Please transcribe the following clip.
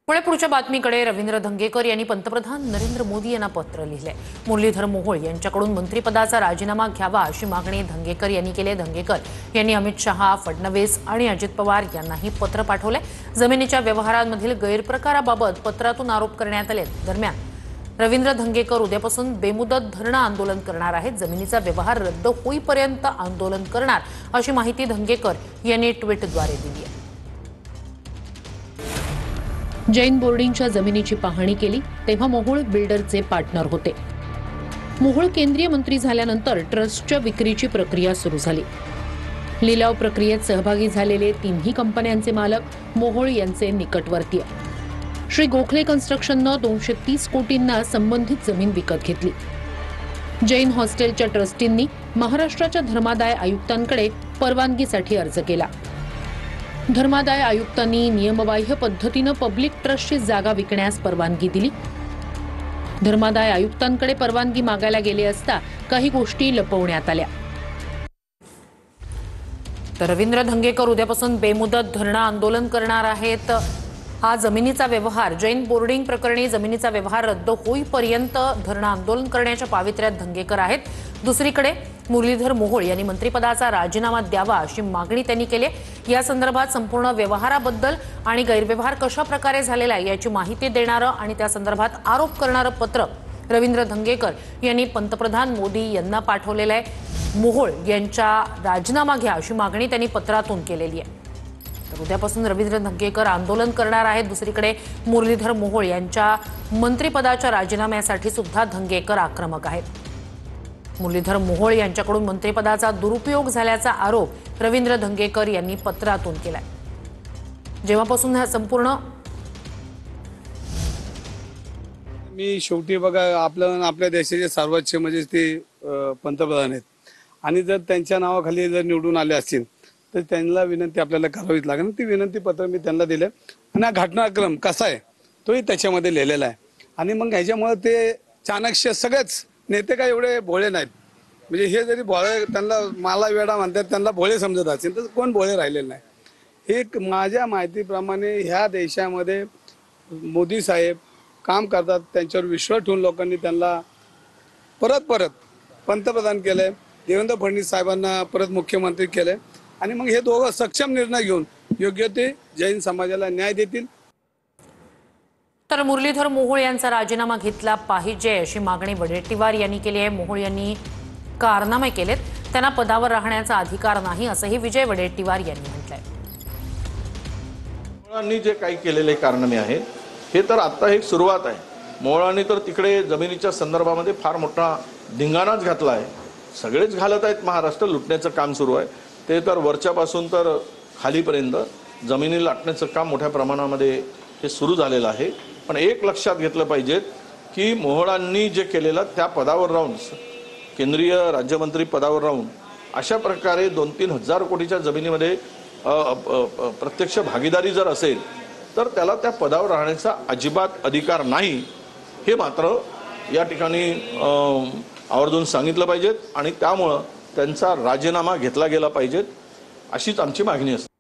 पुढे पुढच्या बातमीकडे रवींद्र धंगेकर यांनी पंतप्रधान नरेंद्र मोदी यांना पत्र लिहिलंय। मुरलीधर मोहोळ यांच्याकडून मंत्रिपदाचा राजीनामा घ्यावा अशी मागणी धंगेकर यांनी केली। धंगेकर यांनी अमित शहा, फडणवीस आणि अजित पवार यांनाही पत्र पाठवलंय। जमिनीच्या व्यवहारांमधील गैरप्रकाराबाबत पत्रातून आरोप करण्यात आले। दरम्यान रवींद्र धंगेकर उद्यापासून बेमुदत धरणं आंदोलन करणार आहेत। जमिनीचा व्यवहार रद्द होईपर्यंत आंदोलन करणार अशी माहिती धंगेकर यांनी ट्विटद्वारे दिली आहे। जैन बोर्डिंगच्या जमिनीची पाहणी केली तेव्हा मोहोळ बिल्डरचे पार्टनर होते। मोहोळ केंद्रीय मंत्री झाल्यानंतर ट्रस्टच्या विक्रीची प्रक्रिया सुरू झाली। लिलाव प्रक्रियेत सहभागी झालेले तिन्ही कंपन्यांचे मालक मोहोळ यांचे निकटवर्तीय। श्री गोखले कन्स्ट्रक्शनने 230 कोटींना संबंधित जमीन विकत घेतली। जैन हॉस्टेलच्या ट्रस्टींनी महाराष्ट्राच्या धर्मादाय आयुक्तांकडे परवानगीसाठी अर्ज केला। धर्मादाय आयुक्तांनी नियमबाह्य पद्धतीने पब्लिक ट्रस्टची जागा विकण्यास परवानगी दिली। धर्मादाय आयुक्तांकडे परवानगी मागायला गेले असता काही गोष्टी लपवण्यात आल्या। तर रवींद्र धंगेकर उद्यापासून बेमुदत धरणं आंदोलन करणार आहेत। हा जमिनीचा व्यवहार जैन बोर्डिंग प्रकरणी जमिनीचा व्यवहार रद्द होईपर्यंत धरणं आंदोलन करण्याच्या पावित्र्यात धंगेकर आहेत। दुसरीकडे मुरलीधर मोहोळ यांनी मंत्रिपदाचा राजीनामा द्यावा अशी मागणी त्यांनी केली। या संदर्भात संपूर्ण व्यवहाराबद्दल आणि गैरव्यवहार कशा प्रकारे झालेला आहे याची माहिती देणारं आणि त्या संदर्भात आरोप करणारं पत्र रवींद्र धंगेकर यांनी पंतप्रधान मोदी यांना पाठवलेलं आहे। मोहोळ यांचा राजीनामा घ्या अशी मागणी त्यांनी पत्रातून केलेली आहे। तर उद्यापासून रवींद्र धंगेकर आंदोलन करणार आहेत। दुसरीकडे मुरलीधर मोहोळ यांच्या मंत्रिपदाच्या राजीनाम्यासाठी सुद्धा धंगेकर आक्रमक आहेत। मुरलीधर मोहोळ यांच्याकडून मंत्रिपदाचा दुरुपयोग झाल्याचा आरोप रवींद्र धंगेकर यांनी पत्रातून केलाय। जेव्हापासून हा संपूर्ण मी शेवटी बघा आपल्या देशाचे सर्वोच्च म्हणजे ते पंतप्रधान आहेत आणि जर त्यांच्या नावाखाली जर निवडून आले असतील तर त्यांना विनंती आपल्याला करावीच लागेल। ती विनंती पत्र मी त्यांना दिले आणि हा घटनाक्रम कसा आहे तोही त्याच्यामध्ये लिहिलेला आहे। आणि मग ह्याच्यामुळे ते चाणक्य सगळेच नेते काय एवढे भोळे नाहीत। म्हणजे हे जरी भोळे त्यांना मला वेडा म्हणतात त्यांना भोळे समजत असेल तर कोण भोळे राहिलेले नाही। एक माझ्या माहितीप्रमाणे ह्या देशामध्ये मोदी साहेब काम करतात, त्यांच्यावर विश्वास ठेवून लोकांनी त्यांना परत पंतप्रधान केले, देवेंद्र फडणवीस साहेबांना परत मुख्यमंत्री केले आणि मग हे दोघं सक्षम निर्णय घेऊन योग्य ते जैन समाजाला न्याय देतील। तर मुरलीधर मोहोळ यांचा राजीनामा घेतला पाहिजे अशी मागणी वडेट्टीवार यांनी केली आहे। मोहोळ यांनी कारनामे केलेत, त्यांना पदावर राहण्याचा अधिकार नाही असंही विजय वडेट्टीवार यांनी म्हटलंय। मोहोळांनी जे काही केलेले कारनामे आहेत हे तर आता एक सुरुवात आहे। मोहोळांनी तर तिकडे जमिनीच्या संदर्भामध्ये फार मोठा धिंगाणाच घातला आहे। सगळेच घालत आहेत, महाराष्ट्र लुटण्याचं काम सुरू आहे। ते तर वरच्यापासून तर खालीपर्यंत जमिनी लाटण्याचं काम मोठ्या प्रमाणामध्ये हे सुरू झालेलं आहे। पण एक लक्षात घेतलं पाहिजे की मोहोळांनी जे केलेलं त्या पदावर राहून केंद्रीय राज्यमंत्री पदावर राहून अशा प्रकारे 2-3 हजार कोटीच्या जमिनीमध्ये प्रत्यक्ष भागीदारी जर असेल तर त्याला त्या पदावर राहण्याचा अजिबात अधिकार नाही, हे मात्र या ठिकाणी आवर्जून सांगितलं पाहिजे आणि त्यामुळं त्यांचा राजीनामा घेतला गेला पाहिजे अशीच आमची मागणी असते।